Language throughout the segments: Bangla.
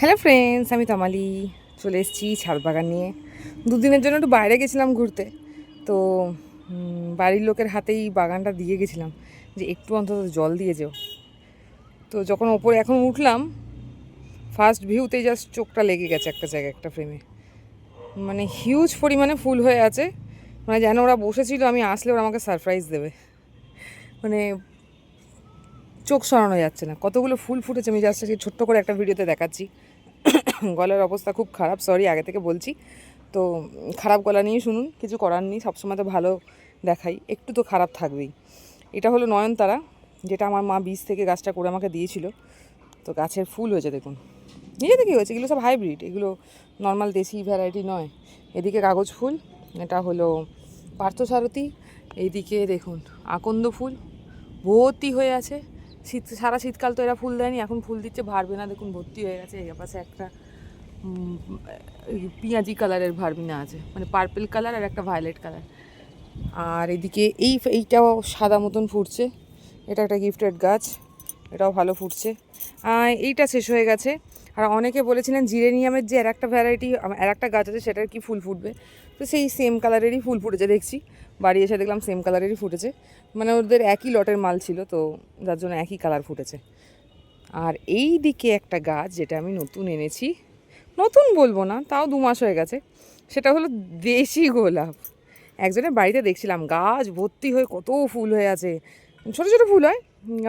হ্যালো ফ্রেন্ডস, আমি তমালি চলে এসেছি ছাদ বাগান নিয়ে। দুদিনের জন্য একটু বাইরে গেছিলাম ঘুরতে। তো বাড়ির লোকের হাতেই বাগানটা দিয়ে গেছিলাম যে একটু অন্তত জল দিয়ে যেও। তো যখন ওপরে এখন উঠলাম, ফার্স্ট ভিউতেই জাস্ট চোখটা লেগে গেছে একটা জায়গায়, একটা ফ্রেমে। মানে হিউজ পরিমাণে ফুল হয়ে আছে, মানে যেন ওরা বসেছিল আমি আসলে ওরা আমাকে সারপ্রাইজ দেবে। মানে চোখ সরানো যাচ্ছে না, কতগুলো ফুল ফুটেছে। আমি জাস্ট ছোট্ট করে একটা ভিডিওতে দেখাচ্ছি। গলার অবস্থা খুব খারাপ, সরি আগে থেকে বলছি। তো খারাপ গলা নিয়ে শুনুন, কিছু করার নেই, সবসময় তো ভালো দেখাই, একটু তো খারাপ থাকবেই। এটা হলো নয়নতারা, যেটা আমার মা বীজ থেকে গাছটা করে আমাকে দিয়েছিল। তো গাছের ফুল হয়েছে দেখুন, নিজে থেকেই হয়েছে। এগুলো সব হাইব্রিড, এগুলো নর্মাল দেশি ভ্যারাইটি নয়। এদিকে কাগজ ফুল, এটা হলো পার্থসারথী। এইদিকে দেখুন আকন্দ ফুল ভর্তি হয়ে আছে। সারা শীতকাল তো এরা ফুল দেয়নি, এখন ফুল দিচ্ছে, ভারবেনা দেখুন ভর্তি হয়ে গেছে। এই পাশে একটা পেঁয়াজি কালারের ভারবিনা আছে, মানে পার্পেল কালার আর একটা ভায়োলেট কালার। আর এদিকে এইটাও সাদা মতন ফুটছে, এটা একটা গিফটেড গাছ, এটাও ভালো ফুটছে। এইটা শেষ হয়ে গেছে। আর অনেকে বলেছিলেন জিরেনিয়ামের যে আর একটা ভ্যারাইটি, আর একটা গাছ আছে, সেটার কি ফুল ফুটবে। তো সেই সেম কালারেরই ফুল ফুটেছে দেখছি, বাড়ি এসে দেখলাম সেম কালারেরই ফুটেছে। মানে ওদের একই লটের মাল ছিল, তো যার জন্য একই কালার ফুটেছে। আর এই দিকে একটা গাছ যেটা আমি নতুন এনেছি, নতুন বলবো না, তাও 2 মাস হয়ে গেছে, সেটা হলো দেশি গোলাপ। একজনের বাড়িতে দেখছিলাম গাছ ভর্তি হয়ে কত ফুল হয়ে আছে, ছোটো ছোটো ফুল হয়,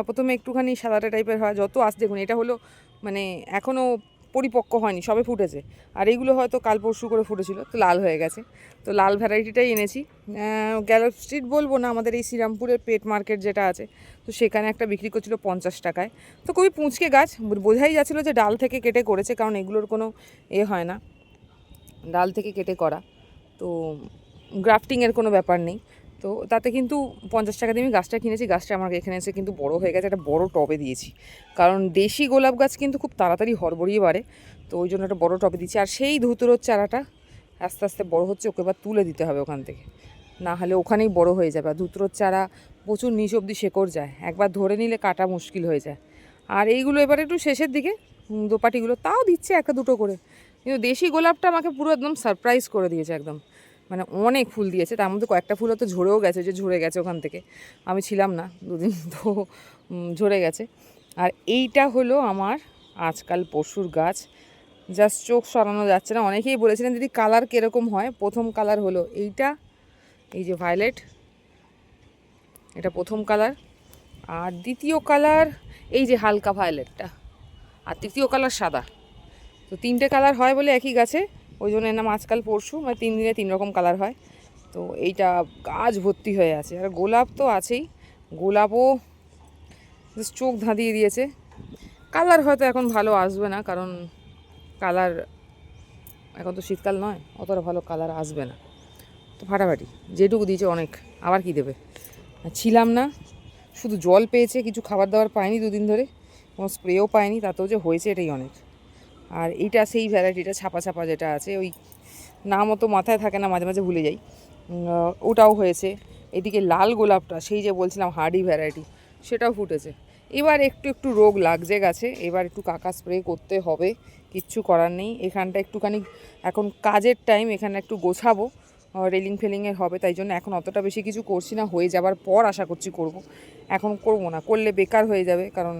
প্রথমে একটুখানি সাদাটা টাইপের হয়, যত আসছে দেখুন। এটা হলো মানে এখনও পরিপক্ক হয়নি, সবে ফুটেছে। আর এইগুলো হয়তো কাল পরশু করে ফুটেছিল, তো লাল হয়ে গেছে। তো লাল ভ্যারাইটিটাই এনেছি। গ্যালো স্ট্রিট বলবো না, আমাদের এই শ্রীরামপুরের পেট মার্কেট যেটা আছে, তো সেখানে একটা বিক্রি করছিল 50 টাকায়। তো খুবই পুঁচকে গাছ, বোঝাই যাচ্ছিলো যে ডাল থেকে কেটে করেছে, কারণ এগুলোর কোনো হয় না ডাল থেকে কেটে করা। তো গ্রাফটিংয়ের কোনো ব্যাপার নেই। তো তাতে কিন্তু 50 টাকা দিয়ে আমি গাছটা কিনেছি। গাছটা আমার এখানে এসে কিন্তু বড় হয়ে গেছে, একটা বড় টবে দিয়েছি, কারণ দেশি গোলাপ গাছ কিন্তু খুব তাড়াতাড়ি হড়বড়িয়ে বাড়ে। তো ওই জন্য একটা বড় টবে দিচ্ছি। আর সেই ধুতুরোর চারাটা আস্তে আস্তে বড় হচ্ছে, ওকে এবার তুলে দিতে হবে ওখান থেকে, না হলে ওখানেই বড় হয়ে যাবে। আর ধুতুরোর চারা প্রচুর নিচ অব্দি শেকড় যায়, একবার ধরে নিলে কাটা মুশকিল হয়ে যায়। আর এইগুলো এবার একটু শেষের দিকে, দোপাটিগুলো তাও দিচ্ছে একটা দুটো করে। কিন্তু দেশি গোলাপটা আমাকে পুরো একদম সারপ্রাইজ করে দিয়েছে একদম, মানে অনেক ফুল দিয়েছে। তার মধ্যে কয়েকটা ফুল হয়তো ঝরেও গেছে, যে ঝরে গেছে ওখান থেকে, আমি ছিলাম না দুদিন, তো ঝরে গেছে। আর এইটা হলো আমার আজকাল পরশুর গাছ, জাস্ট চোখ সরানো যাচ্ছে না। অনেকেই বলেছিলেন দিদি কালার কীরকম হয়। প্রথম কালার হলো এইটা, এই যে ভায়োলেট, এটা প্রথম কালার। আর দ্বিতীয় কালার এই যে হালকা ভায়োলেটটা, আর তৃতীয় কালার সাদা। তো 3টে কালার হয় বলে একই গাছে, ওই জন্য এর নাম আজকাল পরশু, মানে 3 দিনে 3 রকম কালার হয়। তো এইটা গাছ ভর্তি হয়ে আছে। আর গোলাপ তো আছেই, গোলাপও চোখ ধাঁধিয়ে দিয়েছে। কালার হয়তো এখন ভালো আসবে না, কারণ কালার এখন তো শীতকাল নয়, অতটা ভালো কালার আসবে না। তো ফাটাফাটি যেটুকু দিয়েছে অনেক, আবার কি দেবে। ছিলাম না, শুধু জল পেয়েছে, কিছু খাবার দাবার পায়নি দুদিন ধরে, কোনো স্প্রেও পায়নি, তাতেও যে হয়েছে এটাই অনেক। আর এইটা সেই ভ্যারাইটিটা ছাপা ছাপা যেটা আছে, ওই নাম অত মাথায় থাকে না, মাঝে মাঝে ভুলে যাই, ওটাও হয়েছে। এদিকে লাল গোলাপটা, সেই যে বলছিলাম হার্ডি ভ্যারাইটি, সেটাও ফুটেছে। এবার একটু একটু রোগ লাগছে গাছে, এবার একটু কাকা স্প্রে করতে হবে, কিচ্ছু করার নেই। এখানটা একটুখানি এখন কাজের টাইম, এখানে একটু গোছাবো, রেলিং ফেলিংয়ের হবে, তাই জন্য এখন অতটা বেশি কিছু করছি না, হয়ে যাবার পর আশা করছি করব। এখন করব না, করলে বেকার হয়ে যাবে, কারণ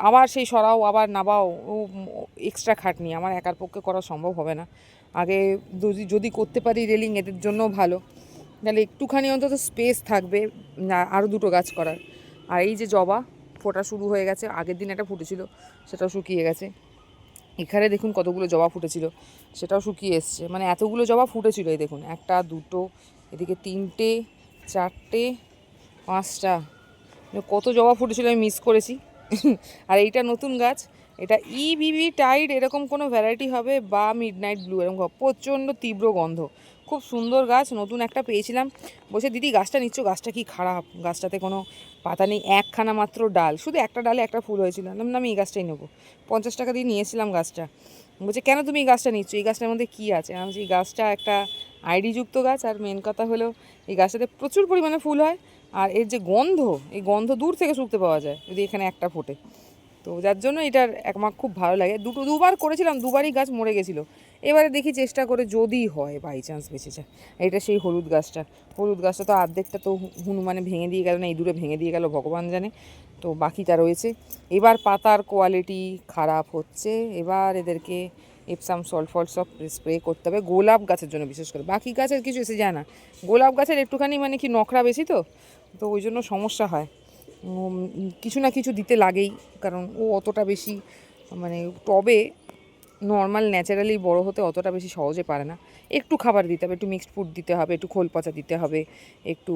আবার সেই সরাও আবার নাবাও, ও এক্সট্রা খাটনি, আমার একার পক্ষে করা সম্ভব হবে না। আগে যদি করতে পারি রেলিং, এদের জন্যও ভালো, তাহলে একটুখানি অন্তত স্পেস থাকবে আরও 2টো গাছ করার। আর এই যে জবা ফোটা শুরু হয়ে গেছে, আগের দিন একটা ফুটেছিল, সেটাও শুকিয়ে গেছে। এখানে দেখুন কতগুলো জবা ফুটেছিল, সেটাও শুকিয়ে এসছে। মানে এতগুলো জবা ফুটেছিল, এই দেখুন 1 2, এদিকে 3টে 4টে 5টা, কত জবা ফুটেছিল আমি মিস করেছি। আর এইটা নতুন গাছ, এটা ইবিবি টাইড এরকম কোনো ভ্যারাইটি হবে, বা মিডনাইট ব্লু এরকম, প্রচণ্ড তীব্র গন্ধ, খুব সুন্দর গাছ। নতুন একটা পেয়েছিলাম, বসে দিদি গাছটা নিচ্ছ, গাছটা কি খারাপ, গাছটাতে কোনো পাতা নেই, একখানা মাত্র ডাল, শুধু একটা ডালে একটা ফুল হয়েছিল। আমি এই গাছটাই নেবো, 50 টাকা দিয়ে নিয়েছিলাম গাছটা। বলছে কেন তুমি এই গাছটা নিচ্ছ, এই গাছটার মধ্যে কী আছে। আমি এই গাছটা একটা আইডিযুক্ত গাছ, আর মেন কথা হলো এই গাছটাতে প্রচুর পরিমাণে ফুল হয়। আর এর যে গন্ধ, এই গন্ধ দূর থেকে শুকতে পাওয়া যায় যদি এখানে একটা ফোটে। তো যার জন্য এটার আমার খুব ভালো লাগে। দুবার করেছিলাম, দুবারই গাছ মরে গেছিলো। এবারে দেখি চেষ্টা করে যদি হয় বাই চান্স বেঁচে যায়। এটা সেই হলুদ গাছটা তো অর্ধেকটা তো হনুমানে ভেঙে দিয়ে গেল, না এই দূরে ভেঙে দিয়ে গেল ভগবান জানে। তো বাকিটা রয়েছে। এবার পাতার কোয়ালিটি খারাপ হচ্ছে, এবার এদেরকে এপসাম সল্ট সব স্প্রে করতে হবে, গোলাপ গাছের জন্য বিশেষ করে। বাকি গাছের কিছু এসে যায় না, গোলাপ গাছের একটুখানি মানে কি নখরা বেশি, তো ওই জন্য সমস্যা হয়। কিছু না কিছু দিতে লাগেই, কারণ ও অতটা বেশি মানে টবে নর্মাল ন্যাচারালি বড় হতে অতটা বেশি সহজে পারে না। একটু খাবার দিতে হবে, একটু মিক্সড ফুড দিতে হবে, একটু খোল পচা দিতে হবে, একটু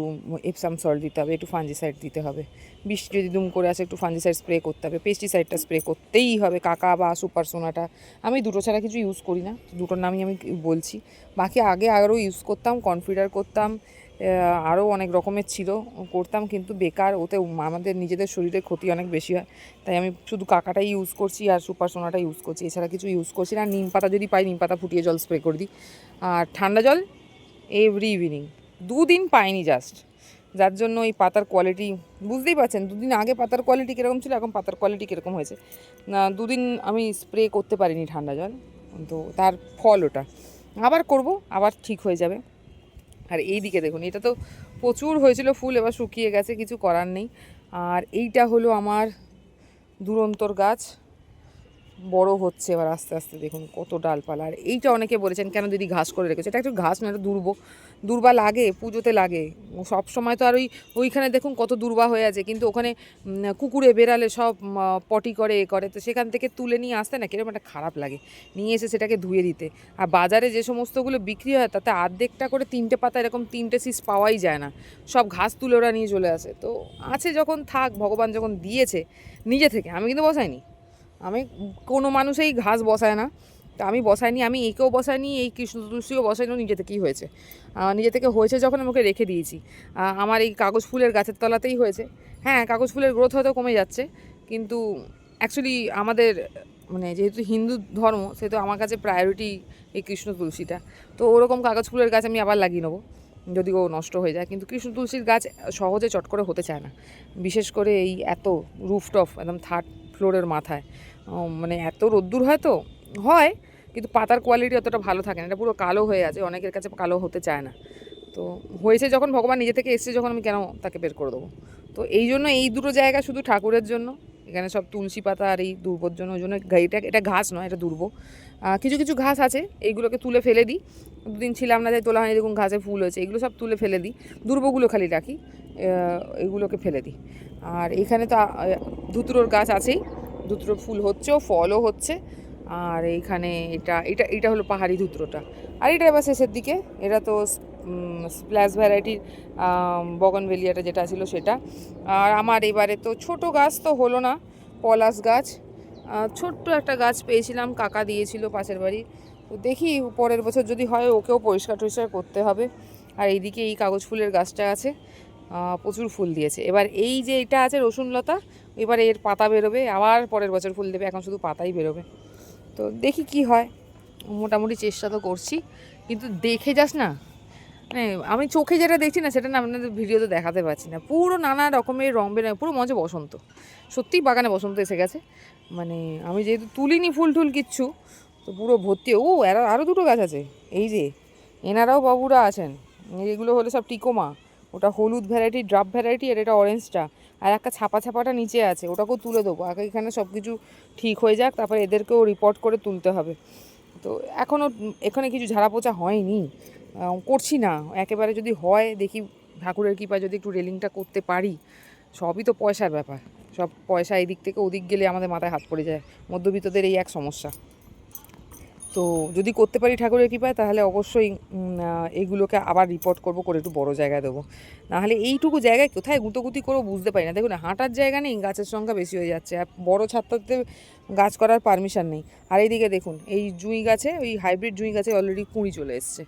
এপসাম সল্ট দিতে হবে, একটু ফাঞ্জিসাইড দিতে হবে। বৃষ্টি যদি দুম করে আসে একটু ফাঞ্জিসাইড স্প্রে করতে হবে, পেস্টিসাইডটা স্প্রে করতেই হবে। কাকা বা সুপার সোনাটা আমি দুটো ছাড়া কিছু ইউজ করি না, দুটোর নামই আমি বলছি। বাকি আগে আরও ইউজ করতাম, কনফিডার করতাম, আরও অনেক রকমের ছিল, করতাম, কিন্তু বেকার, ওতে আমাদের নিজেদের শরীরের ক্ষতি অনেক বেশি হয়। তাই আমি শুধু কাকাটাই ইউজ করছি আর সুপার সোনাটা ইউজ করছি, এছাড়া কিছু ইউজ করছি না। নিম পাতা যদি পাই, নিম পাতা ফুটিয়ে জল স্প্রে করে দিই। আর ঠান্ডা জল এভরি ইভিনিং, 2 দিন পাইনি জাস্ট, যার জন্য এই পাতার কোয়ালিটি বুঝতেই পারছেন। 2 দিন আগে পাতার কোয়ালিটি কীরকম ছিল, এখন পাতার কোয়ালিটি কীরকম হয়েছে। 2 দিন আমি স্প্রে করতে পারিনি ঠান্ডা জল, তো তার ফল ওটা। আবার করব, আবার ঠিক হয়ে যাবে। আর এই দিকে দেখুন, এটা তো প্রচুর হয়েছিল ফুল, এবার শুকিয়ে গেছে, কিছু করার নেই। আর এইটা হলো আমার দুরন্তর গাছ, বড় হচ্ছে এবার আস্তে আস্তে, দেখুন কত ডালপালা। আর এইটা অনেকে বলেছেন কেন দিদি ঘাস করে রেখেছে, এটা একটু ঘাস না, এটা দুর্বা লাগে, পুজোতে লাগে সব সময়। তো আর ওইখানে দেখুন কত দুর্বা হয়ে আছে, কিন্তু ওখানে কুকুরে বেড়ালে সব পটি করে তো সেখান থেকে তুলে নিয়ে আসতে না কিরকম একটা খারাপ লাগে, নিয়ে এসে সেটাকে ধুয়ে দিতে। আর বাজারে যে সমস্তগুলো বিক্রি হয় তাতে অর্ধেকটা করে 3টে পাতা, এরকম 3টে সিস পাওয়াই যায় না, সব ঘাস তুলে ওরা নিয়ে চলে আসে। তো আছে যখন থাক, ভগবান যখন দিয়েছে নিজে থেকে, আমি কিন্তু বসাইনি, আমি কোনো মানুষই ঘাস বসায় না, তা আমি বসাইনি, আমি একেও বসাইনি, এই কৃষ্ণ তুলসীও বসাইনি, নিজে থেকেই হয়েছে। নিজে থেকে হয়েছে যখন আমাকে রেখে দিয়েছি। আমার এই কাগজ ফুলের গাছের তলাতেই হয়েছে। হ্যাঁ, কাগজ ফুলের গ্রোথ হয়তো কমে যাচ্ছে, কিন্তু অ্যাকচুয়ালি আমাদের মানে যেহেতু হিন্দু ধর্ম, সেহেতু আমার কাছে প্রায়োরিটি এই কৃষ্ণ তুলসীটা। তো ওরকম কাগজ ফুলের গাছ আমি আবার লাগিয়ে নেবো যদি ও নষ্ট হয়ে যায়। কিন্তু কৃষ্ণ তুলসীর গাছ সহজে চট করে হতে চায় না, বিশেষ করে এই এত রুফটপ একদম 3rd ফ্লোরের মাথায়, মানে এত রোদ্দুর হয়, তো হয় কিন্তু পাতার কোয়ালিটি অতটা ভালো থাকে না, এটা পুরো কালো হয়ে আছে, অনেকের কাছে কালো হতে চায় না। তো হয়েছে যখন, ভগবান নিজে থেকে এসছে যখন, আমি কেন তাকে বের করে দেবো। তো এই জন্য এই দুটো জায়গা শুধু ঠাকুরের জন্য, এখানে সব তুলসী পাতা আর এই দুর্বোর জন্য, ওই জন্য এটা ঘাস নয়, এটা দুর্ব। কিছু কিছু ঘাস আছে, এইগুলোকে তুলে ফেলে দিই, 2 দিন ছিলাম না, যাই তোলা হয়নি, দেখুন ঘাসে ফুল হয়েছে, এগুলো সব তুলে ফেলে দিই, দুর্বগুলো খালি রাখি, এগুলোকে ফেলে দিই। আর এখানে তো ধুতুরোর গাছ আছেই, ধুতুরোর ফুল হচ্ছেও, ফলও হচ্ছে। আর এইখানে এটা হলো পাহাড়ি ধুতুরোটা। আর এটা এবার শেষের দিকে, এটা তো স্প্ল্যাশ ভ্যারাইটির বগনভেলিয়াটা যেটা ছিল সেটা। আর আমার এবারে তো ছোট গাছ তো হলো না, পলাশ গাছ, ছোট্ট একটা গাছ পেয়েছিলাম, কাকা দিয়েছিল পাশের বাড়ি। তো দেখি পরের বছর যদি হয়, ওকেও পরিষ্কার টরিষ্কার করতে হবে। আর এইদিকে এই কাগজ ফুলের গাছটা আছে, প্রচুর ফুল দিয়েছে। এবার এই যে এটা আছে রসুনলতা, এবার এর পাতা বেরোবে, আবার পরের বছর ফুল দেবে, এখন শুধু পাতাই বেরোবে। তো দেখি কি হয়, মোটামুটি চেষ্টা তো করছি, কিন্তু দেখে যাস না, মানে আমি চোখে যেটা দেখছি না সেটা না আপনাদের ভিডিওতে দেখাতে পারছি না। পুরো নানা রকমের রং বেরোয়, পুরো মজা বসন্ত, সত্যিই বাগানে বসন্ত এসে গেছে। মানে আমি যেহেতু তুলিনি ফুল টুল কিচ্ছু, তো পুরো ভর্তি। আরও 2টো গাছ আছে, এই যে এনারাও বাবুরা আছেন, এগুলো হলো সব টিকোমা, ওটা হলুদ ভ্যারাইটি, ড্রাফ ভ্যারাইটি, আর এটা অরেঞ্জটা। আর একটা ছাপাটা নিচে আছে, ওটাকেও তুলে দেবো আগে, এখানে সব কিছু ঠিক হয়ে যাক, তারপরে এদেরকেও রিপোর্ট করে তুলতে হবে। তো এখনও এখানে কিছু ঝাড়া পোছা হয়নি, করছি না, একেবারে যদি হয় দেখি ঠাকুরের কৃপায় যদি একটু রেলিংটা করতে পারি। সবই তো পয়সার ব্যাপার, সব পয়সা এদিক থেকে ওদিক গেলে আমাদের মাথায় হাত পড়ে যায়, মধ্যবিত্তদের এই এক সমস্যা। তো যদি করতে পারি ঠাকুরের কৃপায়, তাহলে অবশ্যই এইগুলোকে আবার রিপোর্ট করব, করে একটু বড় জায়গায় দেবো। নাহলে এইটুকু জায়গায় কোথায় গুঁতোগুতি করবো বুঝতে পারি না। দেখুন হাঁটার জায়গা নেই, গাছের সংখ্যা বেশি হয়ে যাচ্ছে, আর বড় ছাদটাতে গাছ করার পারমিশন নেই। আর এইদিকে দেখুন এই জুঁই গাছে, ওই হাইব্রিড জুঁই গাছে অলরেডি কুঁড়ি চলে এসছে,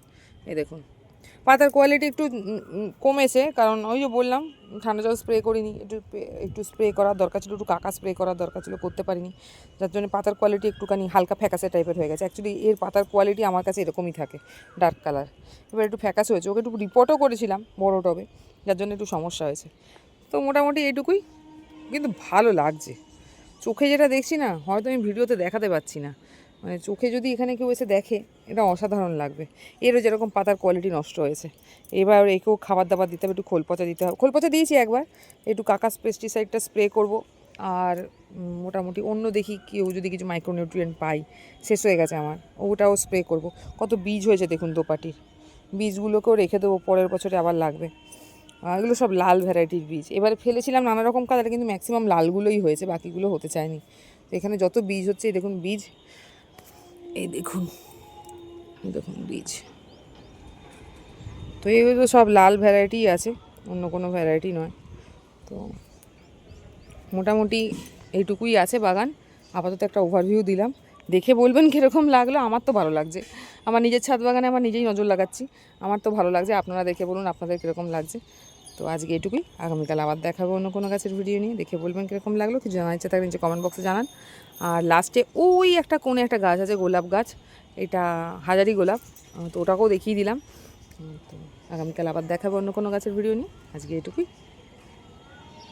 এই দেখুন। পাতার কোয়ালিটি একটু কমেছে, কারণ ওই যে বললাম ঠান্ডা জল স্প্রে করিনি, একটু স্প্রে করার দরকার ছিল, একটু কাকা স্প্রে করার দরকার ছিল, করতে পারিনি, যার জন্য পাতার কোয়ালিটি একটুখানি হালকা ফ্যাকাসে টাইপের হয়ে গেছে। অ্যাকচুয়ালি এর পাতার কোয়ালিটি আমার কাছে এরকমই থাকে, ডার্ক কালার। এবার একটু ফ্যাকাসে হয়েছে, ওকে একটু রিপোর্টও করেছিলাম বড় টবে, যার জন্য একটু সমস্যা হয়েছে। তো মোটামুটি এইটুকুই, কিন্তু ভালো লাগছে, চোখে যেটা দেখছি না, হয়তো আমি ভিডিওতে দেখাতে পারছি না, মানে চোখে যদি এখানে কেউ এসে দেখে এটা অসাধারণ লাগবে। এরও যেরকম পাতার কোয়ালিটি নষ্ট হয়েছে, এবার একেও খাবার দাবার দিতে হবে, একটু খোল পচা দিতে হবে। খোল পচা দিয়েছি একবার, একটু কাকাস পেস্টিসাইডটা স্প্রে করব। আর মোটামুটি অন্য দেখি কেউ যদি কিছু মাইক্রোনিউট্রিয়েন্ট পাই, শেষ হয়ে গেছে আমার, ওটাও স্প্রে করব। কত বীজ হয়েছে দেখুন দোপাটির, বীজগুলোকেও রেখে দেবো, পরের বছরে আবার লাগবে। এগুলো সব লাল ভ্যারাইটির বীজ, এবারে ফেলেছিলাম নানা রকম কালার, কিন্তু ম্যাক্সিমাম লালগুলোই হয়েছে, বাকিগুলো হতে চায়নি। তো এখানে যত বীজ হচ্ছে, এই দেখুন বীজ, এই দেখুন, এই দেখুন বীজ। তো এগুলো সব লাল ভ্যারাইটি আছে, অন্য কোনো ভ্যারাইটি নয়। তো মোটামুটি এইটুকুই আছে বাগান। আপাতত একটা ওভারভিউ দিলাম, দেখে বলবেন কীরকম লাগলো। আমার তো ভালো লাগছে, আমার নিজের ছাদ বাগানে আমার নিজেই নজর লাগাচ্ছি, আমার তো ভালো লাগছে। আপনারা দেখে বলুন আপনাদের কীরকম লাগছে। তো আজকে এটুকুই, আগামীকাল আবার দেখাবো অন্য কোনো গাছের ভিডিও নিয়ে। দেখে বলবেন কীরকম লাগলো, কিছু জানার ইচ্ছা থাকলে নিচে কমেন্ট বক্সে জানান। আর লাস্টে ওই একটা কোণে একটা গাছ আছে, গোলাপ গাছ, এটা হাজারি গোলাপ, তো ওটাকেও দেখিয়ে দিলাম। তো আগামীকাল আবার দেখাবো অন্য কোনো গাছের ভিডিও নিয়ে। আজকে এটুকুই।